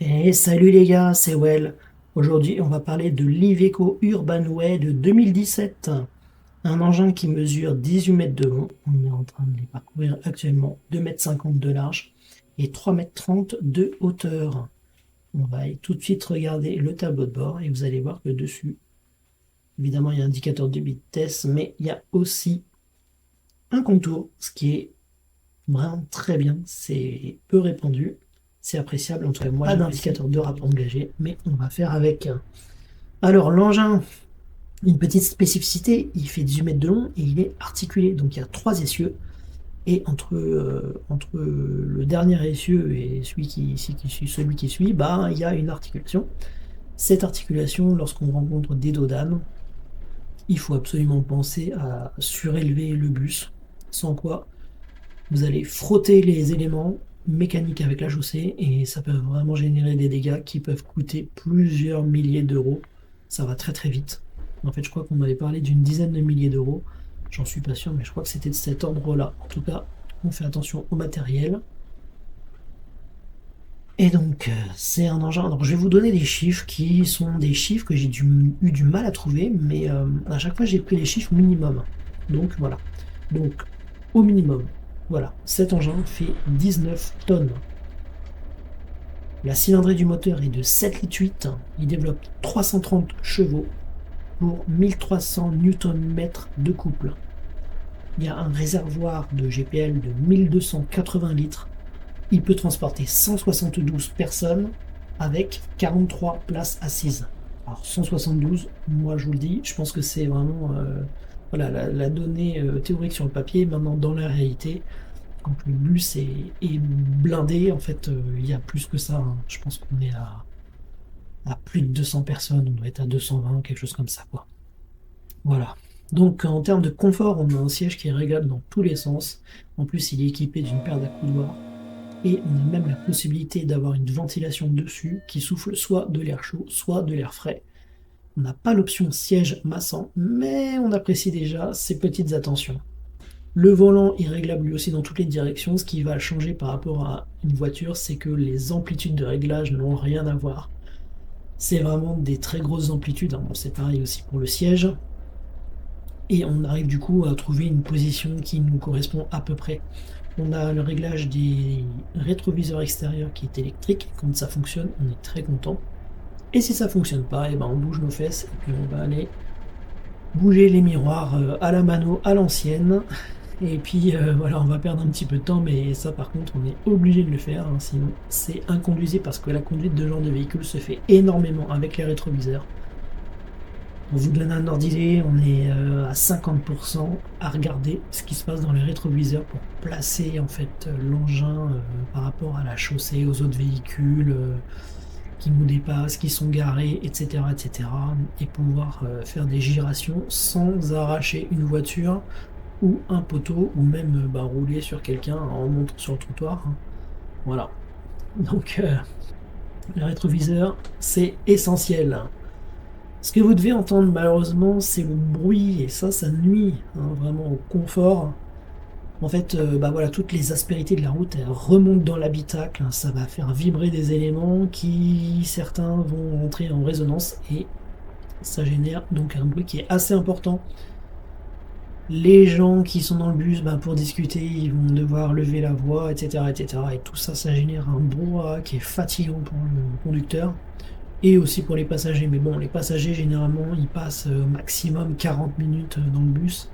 Et salut les gars, c'est Well. Aujourd'hui, on va parler de l'Iveco Urbanway de 2017. Un engin qui mesure 18 mètres de long. On est en train de les parcourir actuellement 2,50 m de large et 3,30 m de hauteur. On va aller tout de suite regarder le tableau de bord et vous allez voir que dessus, évidemment, il y a un indicateur de vitesse, mais il y a aussi un contour, ce qui est vraiment très bien. C'est peu répandu. C'est appréciable. En tout cas, moi, pas d'indicateur de rapport engagé, mais on va faire avec. Alors, l'engin, une petite spécificité, il fait 18 mètres de long et il est articulé. Donc, il y a 3 essieux. Et entre le dernier essieu et celui qui suit, bah, il y a une articulation. Cette articulation, lorsqu'on rencontre des dos d'âne, il faut absolument penser à surélever le bus, sans quoi vous allez frotter les éléments mécaniques avec la chaussée et ça peut vraiment générer des dégâts qui peuvent coûter plusieurs milliers d'euros. Ça va très très vite. En fait, je crois qu'on avait parlé d'une dizaine de milliers d'euros. J'en suis pas sûr, mais je crois que c'était de cet ordre-là. En tout cas, on fait attention au matériel. Et donc, c'est un engin. Alors, je vais vous donner des chiffres qui sont des chiffres que j'ai eu du mal à trouver, mais à chaque fois, j'ai pris les chiffres minimum. Donc, voilà. Donc, au minimum, voilà, cet engin fait 19 tonnes. La cylindrée du moteur est de 7,8 litres. Il développe 330 chevaux pour 1300 Nm de couple. Il y a un réservoir de GPL de 1280 litres. Il peut transporter 172 personnes avec 43 places assises. Alors 172, moi je vous le dis, je pense que c'est vraiment voilà, la donnée théorique sur le papier. Maintenant dans la réalité, quand le bus est blindé, en fait il y a plus que ça, hein. Je pense qu'on est à plus de 200 personnes, on doit être à 220, quelque chose comme ça, quoi. Voilà. Donc en termes de confort, on a un siège qui est réglable dans tous les sens. En plus, il est équipé d'une paire d'accoudoirs. Et on a même la possibilité d'avoir une ventilation dessus qui souffle soit de l'air chaud, soit de l'air frais. On n'a pas l'option siège massant, mais on apprécie déjà ces petites attentions. Le volant est réglable lui aussi dans toutes les directions. Ce qui va changer par rapport à une voiture, c'est que les amplitudes de réglage n'ont rien à voir. C'est vraiment des très grosses amplitudes, hein. Bon, c'est pareil aussi pour le siège. Et on arrive du coup à trouver une position qui nous correspond à peu près. On a le réglage des rétroviseurs extérieurs qui est électrique. Quand ça fonctionne, on est très content. Et si ça fonctionne pas, et ben on bouge nos fesses et puis on va aller bouger les miroirs à la mano, à l'ancienne. Et puis voilà, on va perdre un petit peu de temps, mais ça par contre, on est obligé de le faire, hein, sinon c'est inconduisible parce que la conduite de ce genre de véhicule se fait énormément avec les rétroviseurs. Pour vous donner un ordre d'idée, on est à 50% à regarder ce qui se passe dans les rétroviseurs pour placer en fait l'engin par rapport à la chaussée, aux autres véhicules qui nous dépassent, qui sont garés, etc., etc., et pouvoir faire des gyrations sans arracher une voiture ou un poteau ou même rouler sur quelqu'un en montant sur le trottoir, hein. Voilà. Donc les rétroviseurs, c'est essentiel. Ce que vous devez entendre malheureusement, c'est le bruit, et ça nuit hein, vraiment au confort. En fait, voilà, toutes les aspérités de la route, elles remontent dans l'habitacle, hein. Ça va faire vibrer des éléments qui, certains, vont entrer en résonance, et ça génère donc un bruit qui est assez important. Les gens qui sont dans le bus, pour discuter, ils vont devoir lever la voix, etc., etc. Et tout ça, ça génère un brouhaha qui est fatigant pour le conducteur et aussi pour les passagers. Mais bon, les passagers, généralement, ils passent au maximum 40 minutes dans le bus,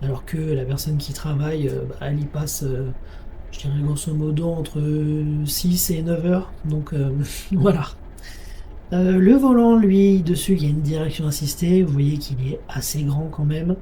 alors que la personne qui travaille, elle y passe, je dirais grosso modo, entre 6 et 9 heures. Donc voilà. Le volant, lui, dessus, il y a une direction assistée. Vous voyez qu'il est assez grand quand même.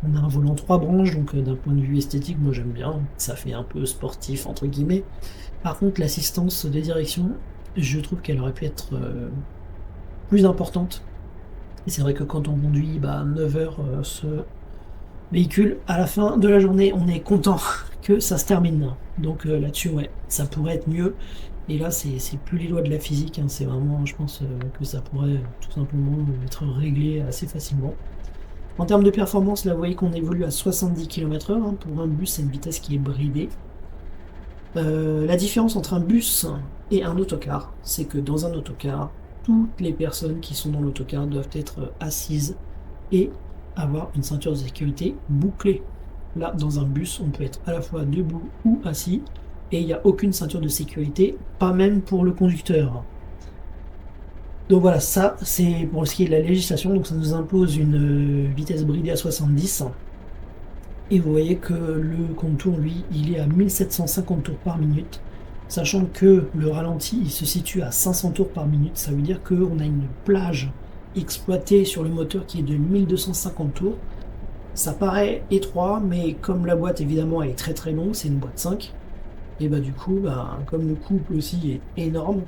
On a un volant 3 branches, donc d'un point de vue esthétique, moi j'aime bien. Ça fait un peu sportif, entre guillemets. Par contre, l'assistance de direction, je trouve qu'elle aurait pu être plus importante. Et c'est vrai que quand on conduit 9 heures ce véhicule, à la fin de la journée, on est content que ça se termine. Donc là-dessus, ouais, ça pourrait être mieux. Et là, c'est plus les lois de la physique, hein, c'est vraiment, je pense que ça pourrait tout simplement être réglé assez facilement. En termes de performance, là, vous voyez qu'on évolue à 70 km/h. Hein, pour un bus, c'est une vitesse qui est bridée. La différence entre un bus et un autocar, c'est que dans un autocar, toutes les personnes qui sont dans l'autocar doivent être assises et avoir une ceinture de sécurité bouclée. Là, dans un bus, on peut être à la fois debout ou assis et il n'y a aucune ceinture de sécurité, pas même pour le conducteur. Donc voilà, ça c'est pour ce qui est de la législation, donc ça nous impose une vitesse bridée à 70. Et vous voyez que le contour, lui, il est à 1750 tours par minute, sachant que le ralenti, il se situe à 500 tours par minute. Ça veut dire qu'on a une plage exploitée sur le moteur qui est de 1250 tours. Ça paraît étroit, mais comme la boîte, évidemment, elle est très très longue, c'est une boîte 5, et bah du coup, bah, comme le couple aussi est énorme,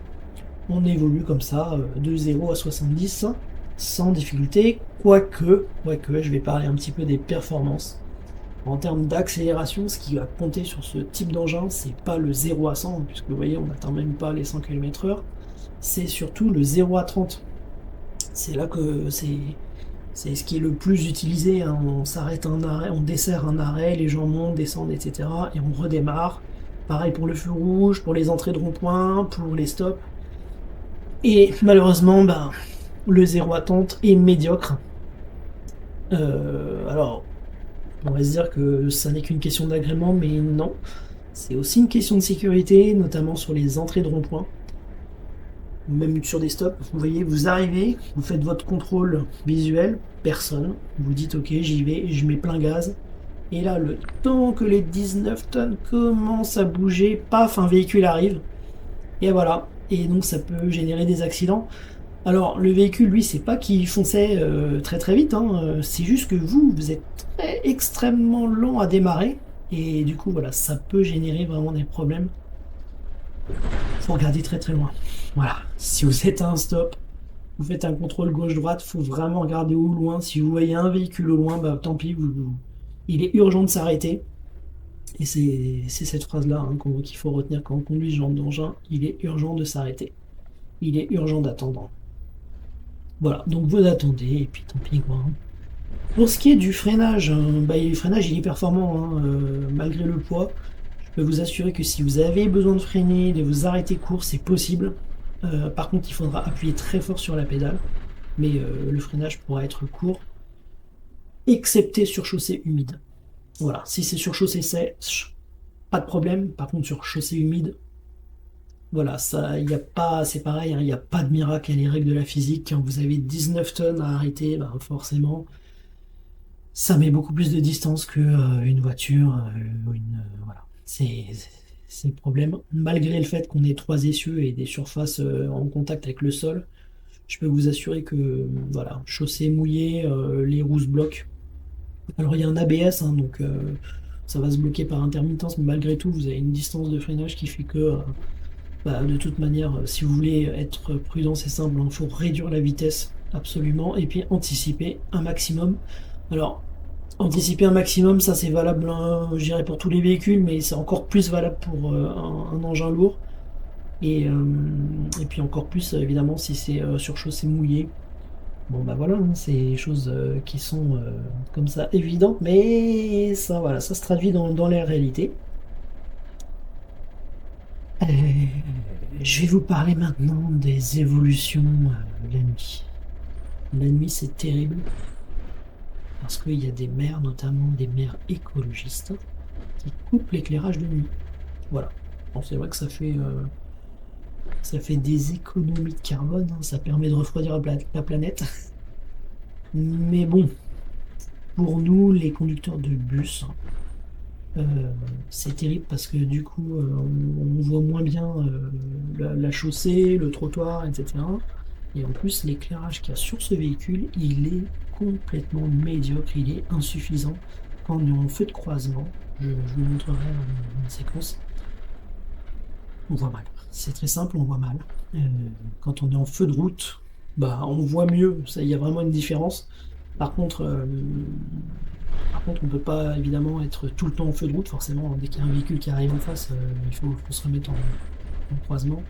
on évolue comme ça, de 0 à 70, sans difficulté, quoique, je vais parler un petit peu des performances. En termes d'accélération, ce qui va compter sur ce type d'engin, c'est pas le 0 à 100, puisque vous voyez, on n'atteint même pas les 100 km/h, c'est surtout le 0 à 30. C'est là que c'est ce qui est le plus utilisé, hein. On s'arrête à un arrêt, on dessert un arrêt, les gens montent, descendent, etc. Et on redémarre. Pareil pour le feu rouge, pour les entrées de rond-point, pour les stops. Et malheureusement, ben, le 0 à 30 est médiocre. Alors, on va se dire que ça n'est qu'une question d'agrément, mais non. C'est aussi une question de sécurité, notamment sur les entrées de rond-point, même sur des stops. Vous voyez, vous arrivez, vous faites votre contrôle visuel, personne, vous dites ok, j'y vais, je mets plein gaz. Et là, le temps que les 19 tonnes commencent à bouger, paf, un véhicule arrive. Et voilà. Et donc ça peut générer des accidents. Alors le véhicule, lui, c'est pas qu'il fonçait très très vite, hein, c'est juste que vous êtes extrêmement lent à démarrer. Et du coup, voilà, ça peut générer vraiment des problèmes. Faut regarder très très loin. Voilà, si vous êtes à un stop, vous faites un contrôle gauche-droite, faut vraiment regarder au loin. Si vous voyez un véhicule au loin, bah tant pis, il est urgent de s'arrêter. Et c'est cette phrase-là, hein, qu'il faut retenir quand on conduit ce genre d'engin. Il est urgent de s'arrêter. Il est urgent d'attendre. Voilà, donc vous attendez, et puis tant pis quoi, hein. Pour ce qui est du freinage, bah, le freinage il est performant, hein, malgré le poids. Je peux vous assurer que si vous avez besoin de freiner, de vous arrêter court, c'est possible. Par contre, il faudra appuyer très fort sur la pédale, mais le freinage pourra être court, excepté sur chaussée humide. Voilà, si c'est sur chaussée sèche, pas de problème. Par contre, sur chaussée humide, voilà, ça, il n'y a pas, c'est pareil, hein, il n'y a pas de miracle à les règles de la physique. Quand vous avez 19 tonnes à arrêter, ben, forcément, ça met beaucoup plus de distance que une voiture, voilà. C'est le problème. Malgré le fait qu'on ait trois essieux et des surfaces en contact avec le sol, je peux vous assurer que voilà, chaussée mouillée, les roues se bloquent. Alors il y a un ABS, hein, donc ça va se bloquer par intermittence, mais malgré tout, vous avez une distance de freinage qui fait que bah, de toute manière, si vous voulez être prudent, c'est simple, il faut réduire la vitesse absolument et puis anticiper un maximum. Alors, anticiper un maximum, ça c'est valable, hein, je dirais pour tous les véhicules, mais c'est encore plus valable pour un engin lourd. Et puis encore plus, évidemment, si c'est sur chaussée mouillée. Bon, bah voilà, hein, c'est des choses qui sont comme ça évidentes, mais ça, voilà, ça se traduit dans la réalité. Euh, je vais vous parler maintenant des évolutions la nuit. La nuit, c'est terrible parce qu'il y a des maires, notamment des maires écologistes, qui coupent l'éclairage de nuit. Voilà. Bon, c'est vrai que ça fait des économies de carbone, hein, ça permet de refroidir la planète. Mais bon, pour nous, les conducteurs de bus, c'est terrible parce que du coup, on voit moins bien la chaussée, le trottoir, etc. Et en plus, l'éclairage qu'il y a sur ce véhicule, il est complètement médiocre, il est insuffisant. Quand on est en feu de croisement, je vous montrerai une séquence, on voit mal. C'est très simple, on voit mal. Quand on est en feu de route, bah, on voit mieux, il y a vraiment une différence. Par contre, on ne peut pas évidemment être tout le temps en feu de route, forcément. Dès qu'il y a un véhicule qui arrive en face, il faut se remettre en croisement.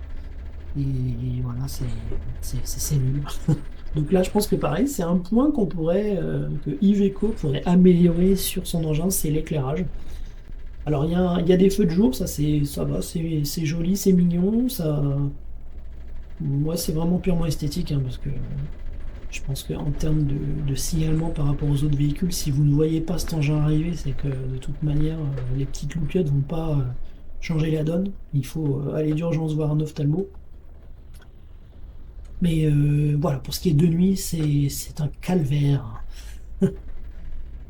Et voilà, c'est nul. Donc là, je pense que pareil, c'est un point que Iveco pourrait améliorer sur son engin, c'est l'éclairage. Alors il y a des feux de jour, ça va, c'est joli, c'est mignon, ça. Moi, c'est vraiment purement esthétique, hein, parce que je pense qu'en termes de signalement par rapport aux autres véhicules, si vous ne voyez pas cet engin arriver, c'est que de toute manière, les petites loupiottes vont pas changer la donne. Il faut aller d'urgence voir un ophtalmo. Mais voilà, pour ce qui est de nuit, c'est un calvaire.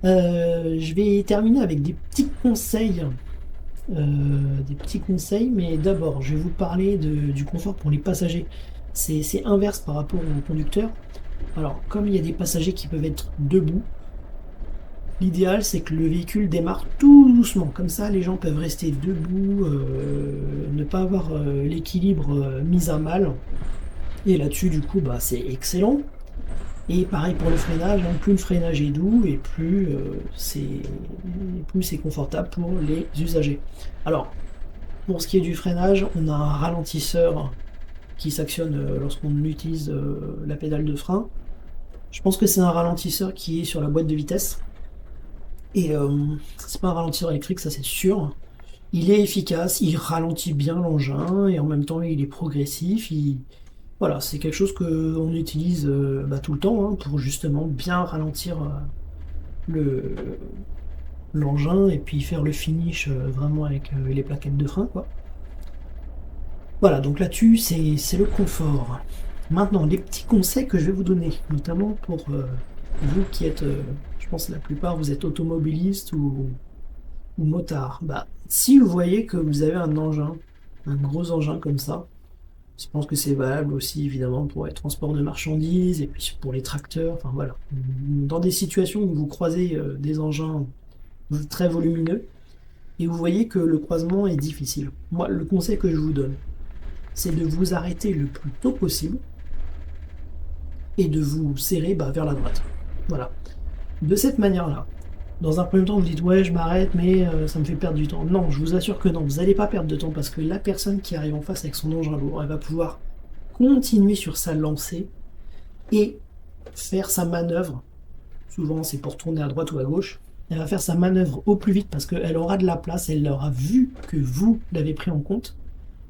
Je vais terminer avec des petits conseils, mais d'abord, je vais vous parler du confort pour les passagers. C'est inverse par rapport aux conducteurs. Alors, comme il y a des passagers qui peuvent être debout, l'idéal c'est que le véhicule démarre tout doucement. Comme ça, les gens peuvent rester debout, ne pas avoir l'équilibre mis à mal. Et là-dessus, du coup, bah, c'est excellent. Et pareil pour le freinage, hein, plus le freinage est doux et plus c'est confortable pour les usagers. Alors, pour ce qui est du freinage, on a un ralentisseur qui s'actionne lorsqu'on utilise la pédale de frein. Je pense que c'est un ralentisseur qui est sur la boîte de vitesse. Et c'est pas un ralentisseur électrique, ça c'est sûr. Il est efficace, il ralentit bien l'engin et en même temps il est progressif. Voilà, c'est quelque chose qu'on utilise tout le temps, hein, pour justement bien ralentir le l'engin et puis faire le finish vraiment avec les plaquettes de frein, quoi. Voilà, donc là-dessus, c'est le confort. Maintenant, les petits conseils que je vais vous donner, notamment pour vous qui êtes, je pense la plupart, vous êtes automobiliste ou motard. Bah, si vous voyez que vous avez un engin, un gros engin comme ça, je pense que c'est valable aussi évidemment pour les transports de marchandises et puis pour les tracteurs, enfin voilà. Dans des situations où vous croisez des engins très volumineux et vous voyez que le croisement est difficile. Moi, le conseil que je vous donne, c'est de vous arrêter le plus tôt possible et de vous serrer vers la droite. Voilà. De cette manière-là, dans un premier temps, vous dites ouais, je m'arrête, mais ça me fait perdre du temps. Non, je vous assure que non, vous n'allez pas perdre de temps parce que la personne qui arrive en face avec son engin lourd, elle va pouvoir continuer sur sa lancée et faire sa manœuvre. Souvent, c'est pour tourner à droite ou à gauche. Elle va faire sa manœuvre au plus vite parce qu'elle aura de la place, elle aura vu que vous l'avez pris en compte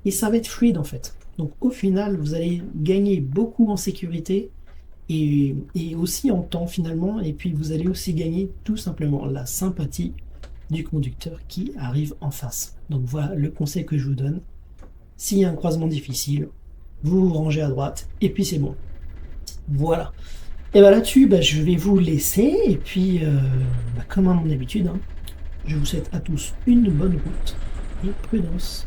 et ça va être fluide en fait. Donc au final, vous allez gagner beaucoup en sécurité et aussi en temps finalement, et puis vous allez aussi gagner tout simplement la sympathie du conducteur qui arrive en face. Donc voilà le conseil que je vous donne. S'il y a un croisement difficile, vous vous rangez à droite et puis c'est bon. Voilà. Et là-dessus, je vais vous laisser et puis comme à mon habitude, hein, je vous souhaite à tous une bonne route et prudence.